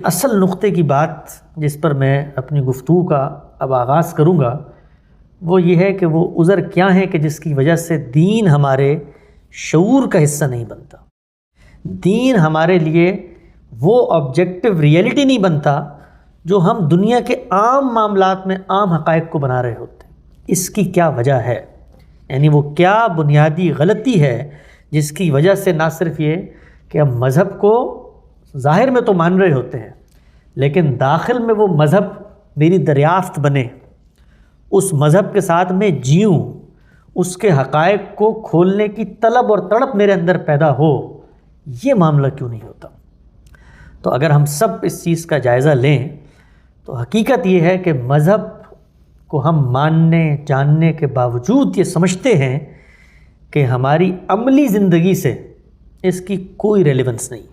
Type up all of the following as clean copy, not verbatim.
اصل نقطے کی بات جس پر میں اپنی گفتگو کا اب آغاز کروں گا وہ یہ ہے کہ وہ عذر کیا ہے کہ جس کی وجہ سے دین ہمارے شعور کا حصہ نہیں بنتا، دین ہمارے لیے وہ آبجیکٹو ریئلٹی نہیں بنتا جو ہم دنیا کے عام معاملات میں عام حقائق کو بنا رہے ہوتے ہیں۔ اس کی کیا وجہ ہے؟ یعنی وہ کیا بنیادی غلطی ہے جس کی وجہ سے نہ صرف یہ کہ ہم مذہب کو ظاہر میں تو مان رہے ہوتے ہیں لیکن داخل میں وہ مذہب میری دریافت بنے، اس مذہب کے ساتھ میں جیوں، اس کے حقائق کو کھولنے کی طلب اور تڑپ میرے اندر پیدا ہو، یہ معاملہ کیوں نہیں ہوتا؟ تو اگر ہم سب اس چیز کا جائزہ لیں تو حقیقت یہ ہے کہ مذہب کو ہم ماننے جاننے کے باوجود یہ سمجھتے ہیں کہ ہماری عملی زندگی سے اس کی کوئی ریلیونس نہیں،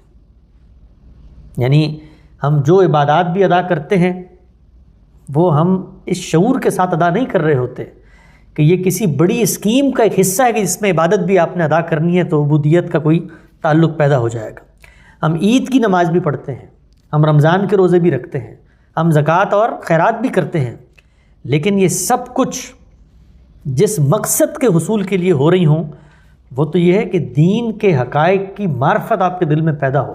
یعنی ہم جو عبادات بھی ادا کرتے ہیں وہ ہم اس شعور کے ساتھ ادا نہیں کر رہے ہوتے کہ یہ کسی بڑی اسکیم کا ایک حصہ ہے کہ جس میں عبادت بھی آپ نے ادا کرنی ہے تو عبودیت کا کوئی تعلق پیدا ہو جائے گا۔ ہم عید کی نماز بھی پڑھتے ہیں، ہم رمضان کے روزے بھی رکھتے ہیں، ہم زکوٰۃ اور خیرات بھی کرتے ہیں، لیکن یہ سب کچھ جس مقصد کے حصول کے لیے ہو رہی ہوں وہ تو یہ ہے کہ دین کے حقائق کی معرفت آپ کے دل میں پیدا ہو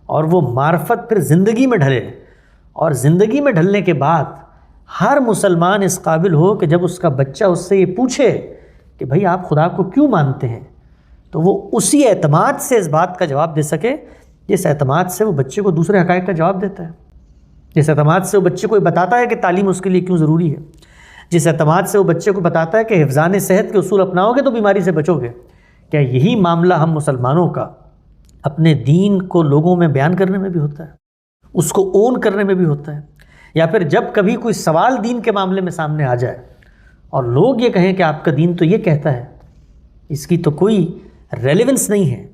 اور وہ معرفت پھر زندگی میں ڈھلے، اور زندگی میں ڈھلنے کے بعد ہر مسلمان اس قابل ہو کہ جب اس کا بچہ اس سے یہ پوچھے کہ بھائی آپ خدا کو کیوں مانتے ہیں تو وہ اسی اعتماد سے اس بات کا جواب دے سکے جس اعتماد سے وہ بچے کو دوسرے حقائق کا جواب دیتا ہے، جس اعتماد سے وہ بچے کو یہ بتاتا ہے کہ تعلیم اس کے لیے کیوں ضروری ہے، جس اعتماد سے وہ بچے کو بتاتا ہے کہ حفظان صحت کے اصول اپناؤ گے تو بیماری سے بچو گے۔ کیا یہی معاملہ ہم مسلمانوں کا اپنے دین کو لوگوں میں بیان کرنے میں بھی ہوتا ہے، اس کو اون کرنے میں بھی ہوتا ہے؟ یا پھر جب کبھی کوئی سوال دین کے معاملے میں سامنے آ جائے اور لوگ یہ کہیں کہ آپ کا دین تو یہ کہتا ہے، اس کی تو کوئی ریلیونس نہیں ہے،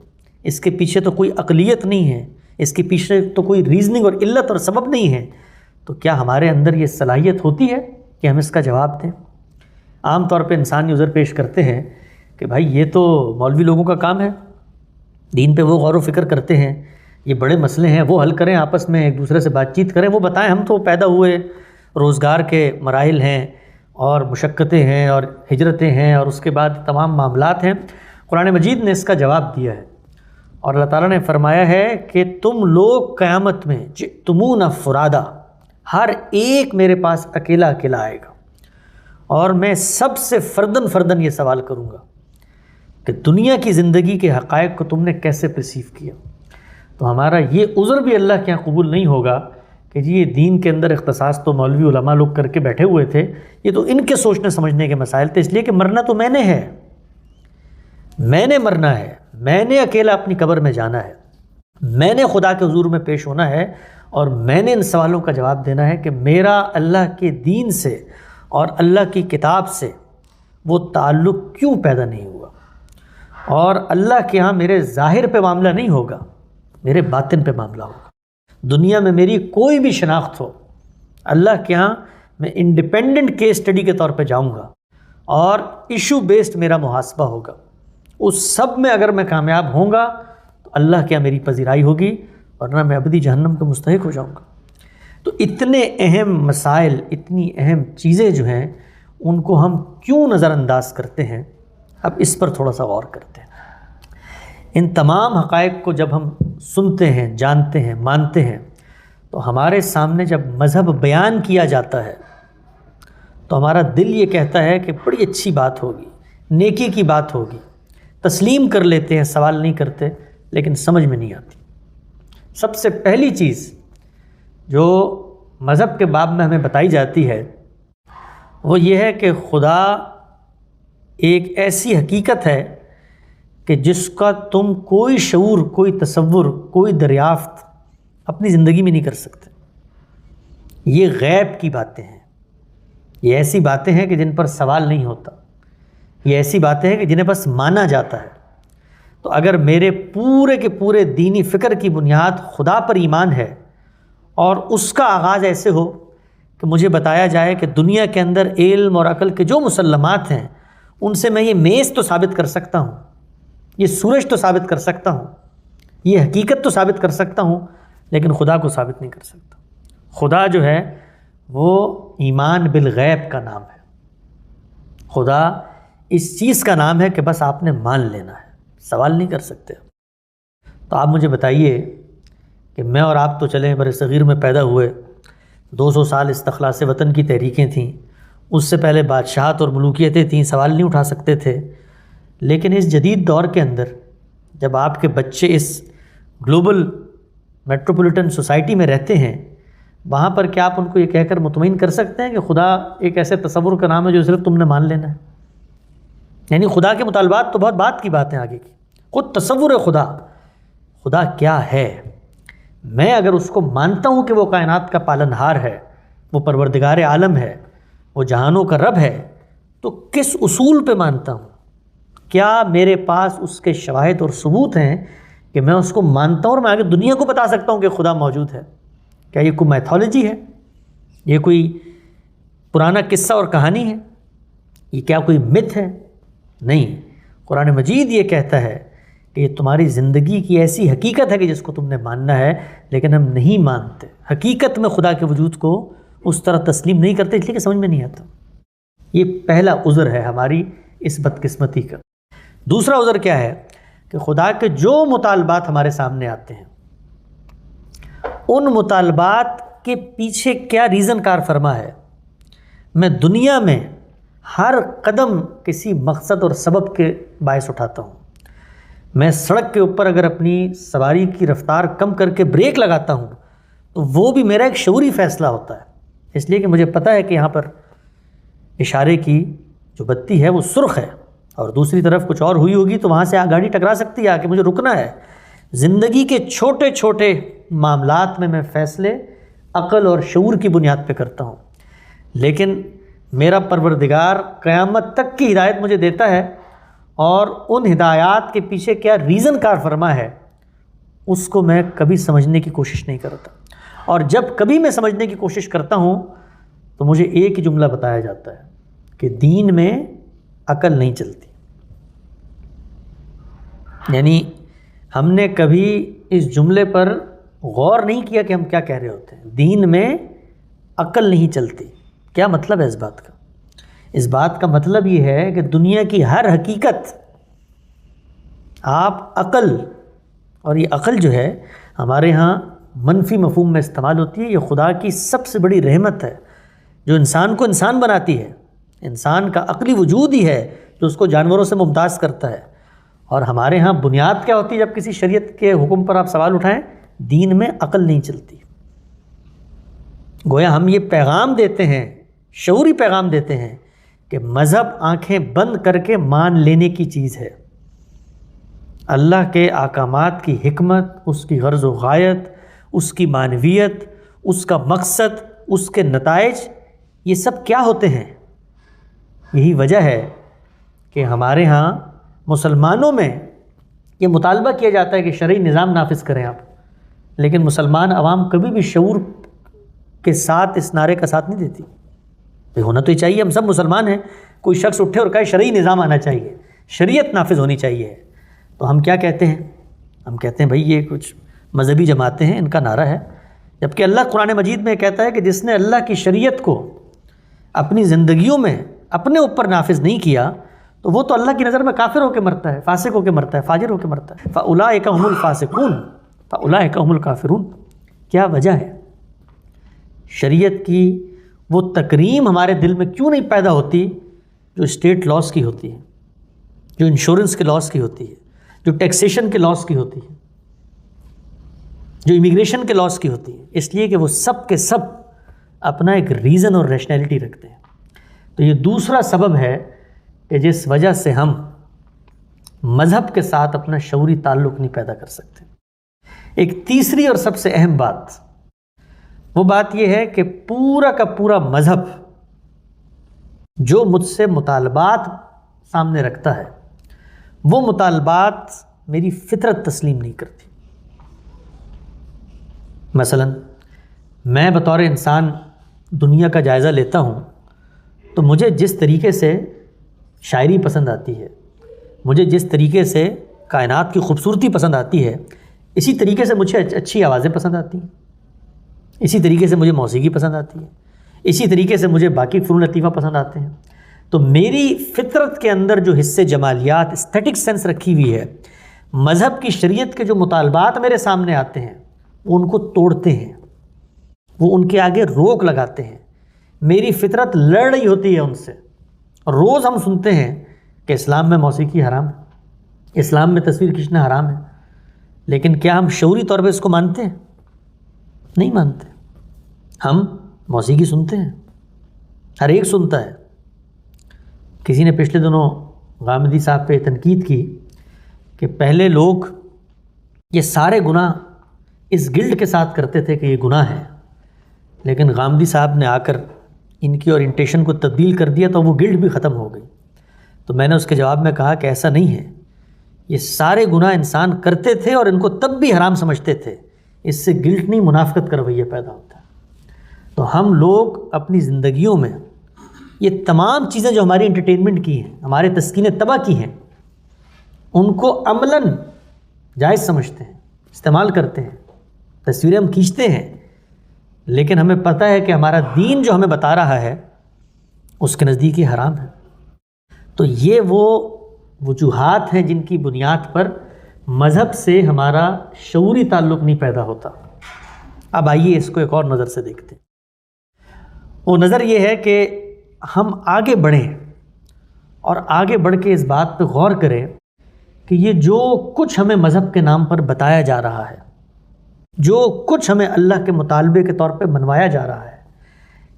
اس کے پیچھے تو کوئی عقلیت نہیں ہے، اس کے پیچھے تو کوئی ریزننگ اور علت اور سبب نہیں ہے، تو کیا ہمارے اندر یہ صلاحیت ہوتی ہے کہ ہم اس کا جواب دیں؟ عام طور پہ انسان یہ عذر پیش کرتے ہیں کہ بھائی یہ تو مولوی لوگوں کا کام ہے، دین پہ وہ غور و فکر کرتے ہیں، یہ بڑے مسئلے ہیں وہ حل کریں، آپس میں ایک دوسرے سے بات چیت کریں، وہ بتائیں، ہم تو پیدا ہوئے روزگار کے مراحل ہیں اور مشقتیں ہیں اور ہجرتیں ہیں اور اس کے بعد تمام معاملات ہیں۔ قرآن مجید نے اس کا جواب دیا ہے اور اللہ تعالیٰ نے فرمایا ہے کہ تم لوگ قیامت میں جئتمون فرادا، ہر ایک میرے پاس اکیلا اکیلا آئے گا اور میں سب سے فردن فردن یہ سوال کروں گا کہ دنیا کی زندگی کے حقائق کو تم نے کیسے پرسیو کیا؟ تو ہمارا یہ عذر بھی اللہ کے یہاں قبول نہیں ہوگا کہ جی یہ دین کے اندر اختصاص تو مولوی علماء لوگ کر کے بیٹھے ہوئے تھے، یہ تو ان کے سوچنے سمجھنے کے مسائل تھے، اس لیے کہ مرنا تو میں نے ہے، میں نے مرنا ہے، میں نے اکیلا اپنی قبر میں جانا ہے، میں نے خدا کے حضور میں پیش ہونا ہے اور میں نے ان سوالوں کا جواب دینا ہے کہ میرا اللہ کے دین سے اور اللہ کی کتاب سے وہ تعلق کیوں پیدا نہیں ہوا، اور اللہ کے ہاں میرے ظاہر پہ معاملہ نہیں ہوگا، میرے باطن پہ معاملہ ہوگا۔ دنیا میں میری کوئی بھی شناخت ہو، اللہ کے ہاں میں انڈیپینڈنٹ کیس اسٹڈی کے طور پہ جاؤں گا اور ایشو بیسڈ میرا محاسبہ ہوگا، اس سب میں اگر میں کامیاب ہوں گا تو اللہ کے ہاں میری پذیرائی ہوگی ورنہ میں ابدی جہنم کا مستحق ہو جاؤں گا۔ تو اتنے اہم مسائل، اتنی اہم چیزیں جو ہیں ان کو ہم کیوں نظر انداز کرتے ہیں؟ اب اس پر تھوڑا سا غور کرتے ہیں۔ ان تمام حقائق کو جب ہم سنتے ہیں، جانتے ہیں، مانتے ہیں تو ہمارے سامنے جب مذہب بیان کیا جاتا ہے تو ہمارا دل یہ کہتا ہے کہ بڑی اچھی بات ہوگی، نیکی کی بات ہوگی، تسلیم کر لیتے ہیں، سوال نہیں کرتے، لیکن سمجھ میں نہیں آتی۔ سب سے پہلی چیز جو مذہب کے باب میں ہمیں بتائی جاتی ہے وہ یہ ہے کہ خدا ایک ایسی حقیقت ہے کہ جس کا تم کوئی شعور، کوئی تصور، کوئی دریافت اپنی زندگی میں نہیں کر سکتے۔ یہ غیب کی باتیں ہیں، یہ ایسی باتیں ہیں کہ جن پر سوال نہیں ہوتا، یہ ایسی باتیں ہیں کہ جنہیں بس مانا جاتا ہے۔ تو اگر میرے پورے کے پورے دینی فکر کی بنیاد خدا پر ایمان ہے اور اس کا آغاز ایسے ہو کہ مجھے بتایا جائے کہ دنیا کے اندر علم اور عقل کے جو مسلمات ہیں ان سے میں یہ میز تو ثابت کر سکتا ہوں، یہ سورج تو ثابت کر سکتا ہوں، یہ حقیقت تو ثابت کر سکتا ہوں لیکن خدا کو ثابت نہیں کر سکتا۔ خدا جو ہے وہ ایمان بالغیب کا نام ہے، خدا اس چیز کا نام ہے کہ بس آپ نے مان لینا ہے، سوال نہیں کر سکتے۔ تو آپ مجھے بتائیے کہ میں اور آپ تو چلیں بر صغیر میں پیدا ہوئے، 200 سال استخلاص وطن کی تحریکیں تھیں، اس سے پہلے بادشاہت اور ملوکیتیں تھیں، سوال نہیں اٹھا سکتے تھے۔ لیکن اس جدید دور کے اندر جب آپ کے بچے اس گلوبل میٹروپولیٹن سوسائٹی میں رہتے ہیں، وہاں پر کیا آپ ان کو یہ کہہ کر مطمئن کر سکتے ہیں کہ خدا ایک ایسے تصور کا نام ہے جو صرف تم نے مان لینا ہے؟ یعنی خدا کے مطالبات تو بہت بات کی بات ہیں آگے کی، خود تصور خدا کیا ہے، میں اگر اس کو مانتا ہوں کہ وہ کائنات کا پالنہار ہے، وہ پروردگار عالم ہے، وہ جہانوں کا رب ہے، تو کس اصول پہ مانتا ہوں؟ کیا میرے پاس اس کے شواہد اور ثبوت ہیں کہ میں اس کو مانتا ہوں اور میں آگے دنیا کو بتا سکتا ہوں کہ خدا موجود ہے؟ کیا یہ کوئی میتھولوجی ہے؟ یہ کوئی پرانا قصہ اور کہانی ہے؟ یہ کیا کوئی مت ہے؟ نہیں، قرآن مجید یہ کہتا ہے کہ یہ تمہاری زندگی کی ایسی حقیقت ہے کہ جس کو تم نے ماننا ہے، لیکن ہم نہیں مانتے، حقیقت میں خدا کے وجود کو اس طرح تسلیم نہیں کرتے، اس لیے کہ سمجھ میں نہیں آتا۔ یہ پہلا عذر ہے ہماری اس بدقسمتی کا۔ دوسرا عذر کیا ہے کہ خدا کے جو مطالبات ہمارے سامنے آتے ہیں، ان مطالبات کے پیچھے کیا ریزن کار فرما ہے؟ میں دنیا میں ہر قدم کسی مقصد اور سبب کے باعث اٹھاتا ہوں۔ میں سڑک کے اوپر اگر اپنی سواری کی رفتار کم کر کے بریک لگاتا ہوں تو وہ بھی میرا ایک شعوری فیصلہ ہوتا ہے، اس لیے کہ مجھے پتہ ہے کہ یہاں پر اشارے کی جو بتی ہے وہ سرخ ہے اور دوسری طرف کچھ اور ہوئی ہوگی تو وہاں سے گاڑی ٹکرا سکتی ہے، آ کے مجھے رکنا ہے۔ زندگی کے چھوٹے چھوٹے معاملات میں فیصلے عقل اور شعور کی بنیاد پہ کرتا ہوں، لیکن میرا پروردگار قیامت تک کی ہدایت مجھے دیتا ہے، اور ان ہدایات کے پیچھے کیا ریزن کار فرما ہے اس کو میں کبھی سمجھنے کی کوشش نہیں کرتا، اور جب کبھی میں سمجھنے کی کوشش کرتا ہوں تو مجھے ایک ہی جملہ بتایا جاتا ہے کہ دین میں عقل نہیں چلتی۔ یعنی ہم نے کبھی اس جملے پر غور نہیں کیا کہ ہم کیا کہہ رہے ہوتے ہیں، دین میں عقل نہیں چلتی۔ کیا مطلب ہے اس بات کا؟ اس بات کا مطلب یہ ہے کہ دنیا کی ہر حقیقت آپ عقل، اور یہ عقل جو ہے ہمارے ہاں منفی مفہوم میں استعمال ہوتی ہے، یہ خدا کی سب سے بڑی رحمت ہے جو انسان کو انسان بناتی ہے، انسان کا عقلی وجود ہی ہے جو اس کو جانوروں سے ممتاز کرتا ہے۔ اور ہمارے ہاں بنیاد کیا ہوتی ہے جب کسی شریعت کے حکم پر آپ سوال اٹھائیں؟ دین میں عقل نہیں چلتی۔ گویا ہم یہ پیغام دیتے ہیں، شعوری پیغام دیتے ہیں کہ مذہب آنکھیں بند کر کے مان لینے کی چیز ہے۔ اللہ کے احکامات کی حکمت، اس کی غرض و غایت، اس کی معنویت، اس کا مقصد، اس کے نتائج، یہ سب کیا ہوتے ہیں؟ یہی وجہ ہے کہ ہمارے ہاں مسلمانوں میں یہ مطالبہ کیا جاتا ہے کہ شرعی نظام نافذ کریں آپ، لیکن مسلمان عوام کبھی بھی شعور کے ساتھ اس نعرے کا ساتھ نہیں دیتی۔ ہونا تو یہ چاہیے، ہم سب مسلمان ہیں، کوئی شخص اٹھے اور کہے شرعی نظام آنا چاہیے، شریعت نافذ ہونی چاہیے، تو ہم کیا کہتے ہیں؟ ہم کہتے ہیں بھائی یہ کچھ مذہبی جماعتیں ہیں، ان کا نعرہ ہے، جبکہ اللہ قرآن مجید میں کہتا ہے کہ جس نے اللہ کی شریعت کو اپنی زندگیوں میں اپنے اوپر نافذ نہیں کیا تو وہ تو اللہ کی نظر میں کافر ہو کے مرتا ہے، فاسق ہو کے مرتا ہے، فاجر ہو کے مرتا ہے۔ فَأُولَٰئِکَ هُمُ الْفَاسِقُونَ فَأُولَٰئِکَ هُمُ الْكَافِرُونَ۔ کیا وجہ ہے؟ شریعت کی وہ تکریم ہمارے دل میں کیوں نہیں پیدا ہوتی جو اسٹیٹ لاس کی ہوتی ہے، جو انشورنس کے لاس کی ہوتی ہے، جو ٹیکسیشن کے لاس کی ہوتی ہے، جو امیگریشن کے لاس کی ہوتی ہے؟ اس لیے کہ وہ سب کے سب اپنا ایک ریزن اور ریشنلٹی رکھتے ہیں۔ تو یہ دوسرا سبب ہے کہ جس وجہ سے ہم مذہب کے ساتھ اپنا شعوری تعلق نہیں پیدا کر سکتے۔ ایک تیسری اور سب سے اہم بات، وہ بات یہ ہے کہ پورا کا پورا مذہب جو مجھ سے مطالبات سامنے رکھتا ہے، وہ مطالبات میری فطرت تسلیم نہیں کرتی۔ مثلا میں بطور انسان دنیا کا جائزہ لیتا ہوں تو مجھے جس طریقے سے شاعری پسند آتی ہے، مجھے جس طریقے سے کائنات کی خوبصورتی پسند آتی ہے، اسی طریقے سے مجھے اچھی آوازیں پسند آتی ہیں، اسی طریقے سے مجھے موسیقی پسند آتی ہے، اسی طریقے سے مجھے باقی فنون لطیفہ پسند آتے ہیں۔ تو میری فطرت کے اندر جو حصے جمالیات، اسٹیٹک سینس رکھی ہوئی ہے، مذہب کی شریعت کے جو مطالبات میرے سامنے آتے ہیں وہ ان کو توڑتے ہیں، وہ ان کے آگے روک لگاتے ہیں۔ میری فطرت لڑ رہی ہوتی ہے ان سے۔ روز ہم سنتے ہیں کہ اسلام میں موسیقی حرام ہے، اسلام میں تصویر کھینچنا حرام ہے، لیکن کیا ہم شعوری طور پہ اس کو مانتے ہیں؟ نہیں مانتے۔ ہم موسیقی سنتے ہیں، ہر ایک سنتا ہے۔ کسی نے پچھلے دنوں غامدی صاحب پہ تنقید کی کہ پہلے لوگ یہ سارے گناہ اس گلڈ کے ساتھ کرتے تھے کہ یہ گناہ ہے، لیکن غامدی صاحب نے آ کر ان کی اورینٹیشن کو تبدیل کر دیا تو وہ گلڈ بھی ختم ہو گئی۔ تو میں نے اس کے جواب میں کہا کہ ایسا نہیں ہے، یہ سارے گناہ انسان کرتے تھے اور ان کو تب بھی حرام سمجھتے تھے، اس سے گلٹ نہیں، منافقت کا رویہ پیدا ہوتا ہے۔ تو ہم لوگ اپنی زندگیوں میں یہ تمام چیزیں جو ہماری انٹرٹینمنٹ کی ہیں، ہمارے تسکین طبع کی ہیں، ان کو عملاً جائز سمجھتے ہیں، استعمال کرتے ہیں، تصویریں ہم کھینچتے ہیں، لیکن ہمیں پتہ ہے کہ ہمارا دین جو ہمیں بتا رہا ہے اس کے نزدیک یہ حرام ہے۔ تو یہ وہ وجوہات ہیں جن کی بنیاد پر مذہب سے ہمارا شعوری تعلق نہیں پیدا ہوتا۔ اب آئیے اس کو ایک اور نظر سے دیکھتے ہیں۔ وہ نظر یہ ہے کہ ہم آگے بڑھیں اور آگے بڑھ کے اس بات پہ غور کریں کہ یہ جو کچھ ہمیں مذہب کے نام پر بتایا جا رہا ہے، جو کچھ ہمیں اللہ کے مطالبے کے طور پہ منوایا جا رہا ہے،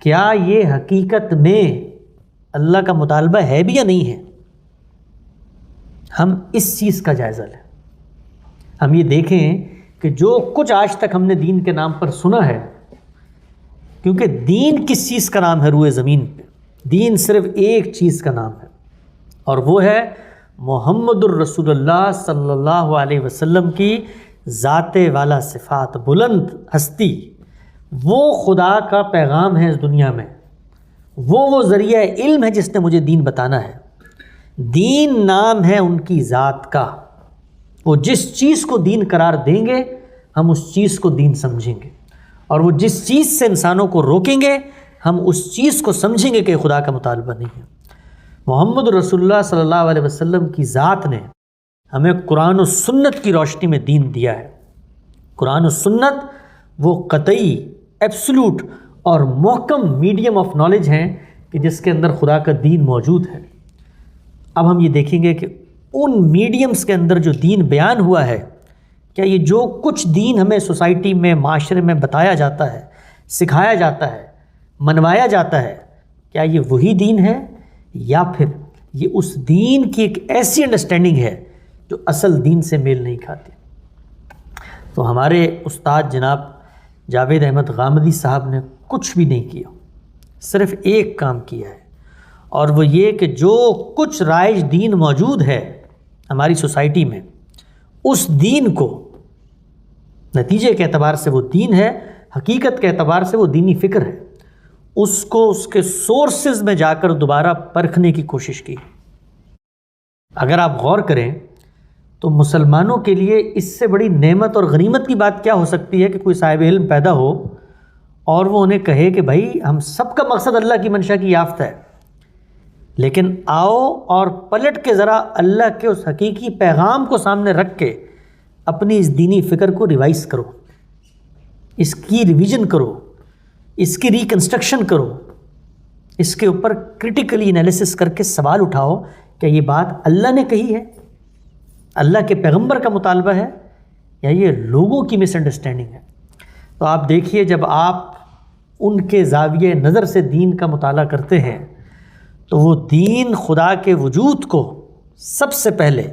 کیا یہ حقیقت میں اللہ کا مطالبہ ہے بھی یا نہیں ہے؟ ہم اس چیز کا جائزہ لیں۔ ہم یہ دیکھیں کہ جو کچھ آج تک ہم نے دین کے نام پر سنا ہے، کیونکہ دین کس چیز کا نام ہے روئے زمین پہ؟ دین صرف ایک چیز کا نام ہے، اور وہ ہے محمد الرسول اللہ صلی اللہ علیہ وسلم کی ذات والا صفات، بلند ہستی۔ وہ خدا کا پیغام ہے اس دنیا میں، وہ ذریعہ علم ہے جس نے مجھے دین بتانا ہے۔ دین نام ہے ان کی ذات کا۔ وہ جس چیز کو دین قرار دیں گے ہم اس چیز کو دین سمجھیں گے، اور وہ جس چیز سے انسانوں کو روکیں گے ہم اس چیز کو سمجھیں گے کہ خدا کا مطالبہ نہیں ہے۔ محمد رسول اللہ صلی اللہ علیہ وسلم کی ذات نے ہمیں قرآن و سنت کی روشنی میں دین دیا ہے۔ قرآن و سنت وہ قطعی، ایبسولوٹ اور محکم میڈیم آف نالج ہیں کہ جس کے اندر خدا کا دین موجود ہے۔ اب ہم یہ دیکھیں گے کہ ان میڈیمز کے اندر جو دین بیان ہوا ہے، کیا یہ جو کچھ دین ہمیں سوسائٹی میں، معاشرے میں بتایا جاتا ہے، سکھایا جاتا ہے، منوایا جاتا ہے، کیا یہ وہی دین ہے یا پھر یہ اس دین کی ایک ایسی انڈرسٹینڈنگ ہے جو اصل دین سے میل نہیں کھاتی؟ تو ہمارے استاد جناب جاوید احمد غامدی صاحب نے کچھ بھی نہیں کیا، صرف ایک کام کیا ہے، اور وہ یہ کہ جو کچھ رائج دین موجود ہے ہماری سوسائٹی میں، اس دین کو نتیجے کے اعتبار سے وہ دین ہے، حقیقت کے اعتبار سے وہ دینی فکر ہے، اس کو اس کے سورسز میں جا کر دوبارہ پرکھنے کی کوشش کی۔ اگر آپ غور کریں تو مسلمانوں کے لیے اس سے بڑی نعمت اور غنیمت کی بات کیا ہو سکتی ہے کہ کوئی صاحب علم پیدا ہو اور وہ انہیں کہے کہ بھائی ہم سب کا مقصد اللہ کی منشا کی یافت ہے، لیکن آؤ اور پلٹ کے ذرا اللہ کے اس حقیقی پیغام کو سامنے رکھ کے اپنی اس دینی فکر کو ریوائز کرو، اس کی ریویژن کرو، اس کی ریکنسٹرکشن کرو، اس کے اوپر کرٹیکلی انالیسس کر کے سوال اٹھاؤ کہ یہ بات اللہ نے کہی ہے، اللہ کے پیغمبر کا مطالبہ ہے، یا یہ لوگوں کی مس انڈرسٹینڈنگ ہے؟ تو آپ دیکھیے جب آپ ان کے زاویہ نظر سے دین کا مطالعہ کرتے ہیں تو وہ دین خدا کے وجود کو سب سے پہلے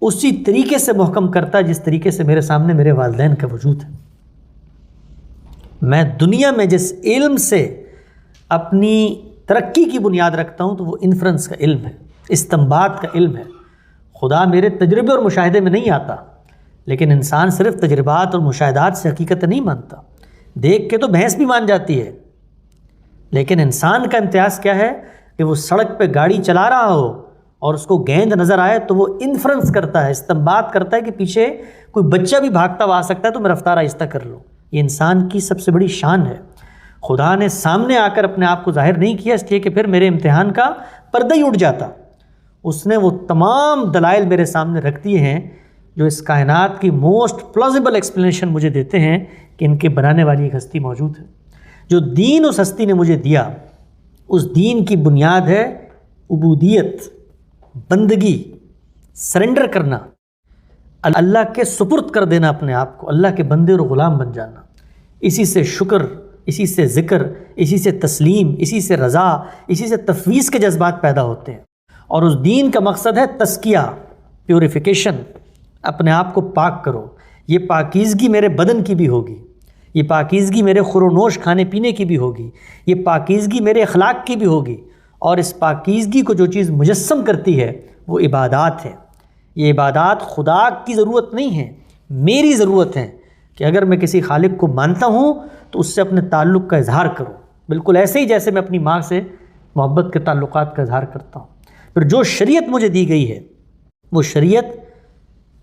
اسی طریقے سے محکم کرتا ہے جس طریقے سے میرے سامنے میرے والدین کا وجود ہے۔ میں دنیا میں جس علم سے اپنی ترقی کی بنیاد رکھتا ہوں تو وہ انفرنس کا علم ہے، استنباط کا علم ہے۔ خدا میرے تجربے اور مشاہدے میں نہیں آتا، لیکن انسان صرف تجربات اور مشاہدات سے حقیقت نہیں مانتا، دیکھ کے تو بھینس بھی مان جاتی ہے، لیکن انسان کا امتیاز کیا ہے کہ وہ سڑک پہ گاڑی چلا رہا ہو اور اس کو گیند نظر آئے تو وہ انفرنس کرتا ہے، استنباط کرتا ہے کہ پیچھے کوئی بچہ بھی بھاگتا ہوا آ سکتا ہے تو میں رفتار آہستہ کر لوں۔ یہ انسان کی سب سے بڑی شان ہے۔ خدا نے سامنے آ کر اپنے آپ کو ظاہر نہیں کیا، اس لیے کہ پھر میرے امتحان کا پردہ ہی اٹھ جاتا۔ اس نے وہ تمام دلائل میرے سامنے رکھ دیے ہیں جو اس کائنات کی موسٹ پلازیبل ایکسپلینیشن مجھے دیتے ہیں کہ ان کے بنانے والی ایک ہستی موجود ہے۔ جو دین اس ہستی نے مجھے دیا، اس دین کی بنیاد ہے عبودیت، بندگی، سرنڈر کرنا، اللہ کے سپرد کر دینا اپنے آپ کو، اللہ کے بندے اور غلام بن جانا۔ اسی سے شکر، اسی سے ذکر، اسی سے تسلیم، اسی سے رضا، اسی سے تفویض کے جذبات پیدا ہوتے ہیں۔ اور اس دین کا مقصد ہے تزکیہ، پیوریفیکیشن، اپنے آپ کو پاک کرو۔ یہ پاکیزگی میرے بدن کی بھی ہوگی، یہ پاکیزگی میرے خور و نوش کھانے پینے کی بھی ہوگی، یہ پاکیزگی میرے اخلاق کی بھی ہوگی، اور اس پاکیزگی کو جو چیز مجسم کرتی ہے وہ عبادات ہے۔ یہ عبادات خدا کی ضرورت نہیں ہے، میری ضرورت ہے کہ اگر میں کسی خالق کو مانتا ہوں تو اس سے اپنے تعلق کا اظہار کروں، بالکل ایسے ہی جیسے میں اپنی ماں سے محبت کے تعلقات کا اظہار کرتا ہوں۔ پھر جو شریعت مجھے دی گئی ہے وہ شریعت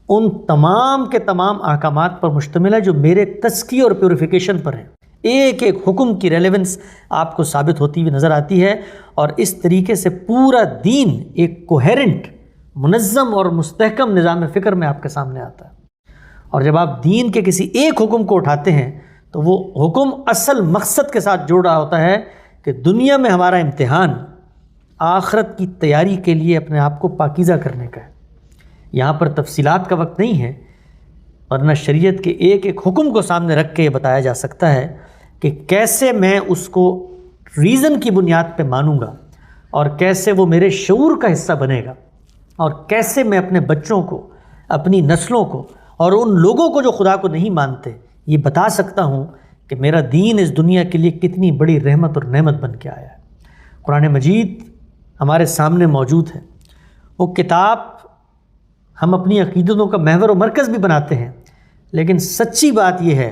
ان تمام کے تمام احکامات پر مشتمل ہے جو میرے تزکیے اور پیوریفیکیشن پر ہیں۔ ایک ایک حکم کی ریلیونس آپ کو ثابت ہوتی ہوئی نظر آتی ہے، اور اس طریقے سے پورا دین ایک کوہیرنٹ، منظم اور مستحکم نظام فکر میں آپ کے سامنے آتا ہے۔ اور جب آپ دین کے کسی ایک حکم کو اٹھاتے ہیں تو وہ حکم اصل مقصد کے ساتھ جوڑ رہا ہوتا ہے کہ دنیا میں ہمارا امتحان آخرت کی تیاری کے لیے اپنے آپ کو پاکیزہ کرنے کا ہے۔ یہاں پر تفصیلات کا وقت نہیں ہے، ورنہ شریعت کے ایک ایک حکم کو سامنے رکھ کے یہ بتایا جا سکتا ہے کہ کیسے میں اس کو ریزن کی بنیاد پہ مانوں گا، اور کیسے وہ میرے شعور کا حصہ بنے گا، اور کیسے میں اپنے بچوں کو، اپنی نسلوں کو، اور ان لوگوں کو جو خدا کو نہیں مانتے یہ بتا سکتا ہوں کہ میرا دین اس دنیا کے لیے کتنی بڑی رحمت اور نعمت بن کے آیا ہے۔ قرآن مجید ہمارے سامنے موجود ہے، وہ کتاب ہم اپنی عقیدتوں کا محور و مرکز بھی بناتے ہیں، لیکن سچی بات یہ ہے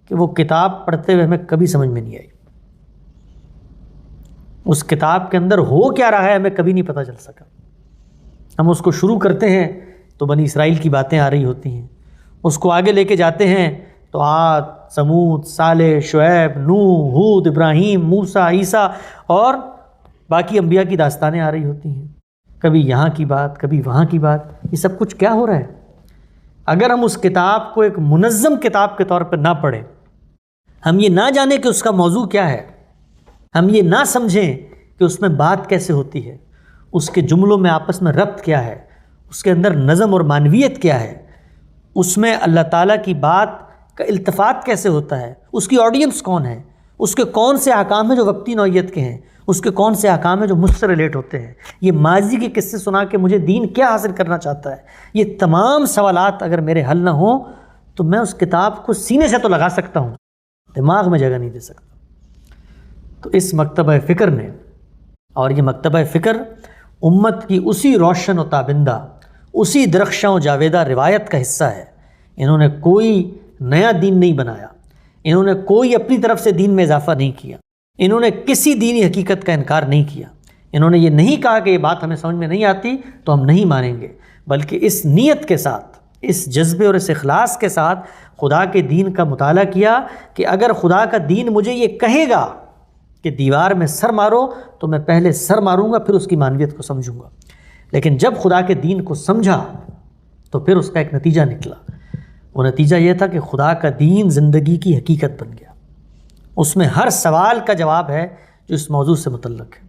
کہ وہ کتاب پڑھتے ہوئے ہمیں کبھی سمجھ میں نہیں آئی۔ اس کتاب کے اندر ہو کیا رہا ہے ہمیں کبھی نہیں پتہ چل سکا۔ ہم اس کو شروع کرتے ہیں تو بنی اسرائیل کی باتیں آ رہی ہوتی ہیں، اس کو آگے لے کے جاتے ہیں تو عاد، سمود، صالح، شعیب، نوح، ہود، ابراہیم، موسیٰ، عیسیٰ اور باقی انبیاء کی داستانیں آ رہی ہوتی ہیں۔ کبھی یہاں کی بات، کبھی وہاں کی بات، یہ سب کچھ کیا ہو رہا ہے؟ اگر ہم اس کتاب کو ایک منظم کتاب کے طور پر نہ پڑھیں، ہم یہ نہ جانیں کہ اس کا موضوع کیا ہے، ہم یہ نہ سمجھیں کہ اس میں بات کیسے ہوتی ہے، اس کے جملوں میں آپس میں ربط کیا ہے، اس کے اندر نظم اور معنویت کیا ہے، اس میں اللہ تعالیٰ کی بات کا التفات کیسے ہوتا ہے، اس کی آڈینس کون ہے، اس کے کون سے احکام ہیں جو وقتی نوعیت کے ہیں، اس کے کون سے احکام ہیں جو مجھ سے ریلیٹ ہوتے ہیں، یہ ماضی کے قصے سنا کے مجھے دین کیا حاصل کرنا چاہتا ہے، یہ تمام سوالات اگر میرے حل نہ ہوں تو میں اس کتاب کو سینے سے تو لگا سکتا ہوں، دماغ میں جگہ نہیں دے سکتا۔ تو اس مکتبہ فکر نے، اور یہ مکتبہ فکر امت کی اسی روشن و تابندہ، اسی درخشاں و جاویدہ روایت کا حصہ ہے۔ انہوں نے کوئی نیا دین نہیں بنایا، انہوں نے کوئی اپنی طرف سے دین میں اضافہ نہیں کیا، انہوں نے کسی دینی حقیقت کا انکار نہیں کیا، انہوں نے یہ نہیں کہا کہ یہ بات ہمیں سمجھ میں نہیں آتی تو ہم نہیں مانیں گے، بلکہ اس نیت کے ساتھ، اس جذبے اور اس اخلاص کے ساتھ خدا کے دین کا مطالعہ کیا کہ اگر خدا کا دین مجھے یہ کہے گا کہ دیوار میں سر مارو تو میں پہلے سر ماروں گا، پھر اس کی معنویت کو سمجھوں گا۔ لیکن جب خدا کے دین کو سمجھا تو پھر اس کا ایک نتیجہ نکلا، وہ نتیجہ یہ تھا کہ خدا کا دین زندگی کی حقیقت بن گیا۔ اس میں ہر سوال کا جواب ہے جو اس موضوع سے متعلق ہے۔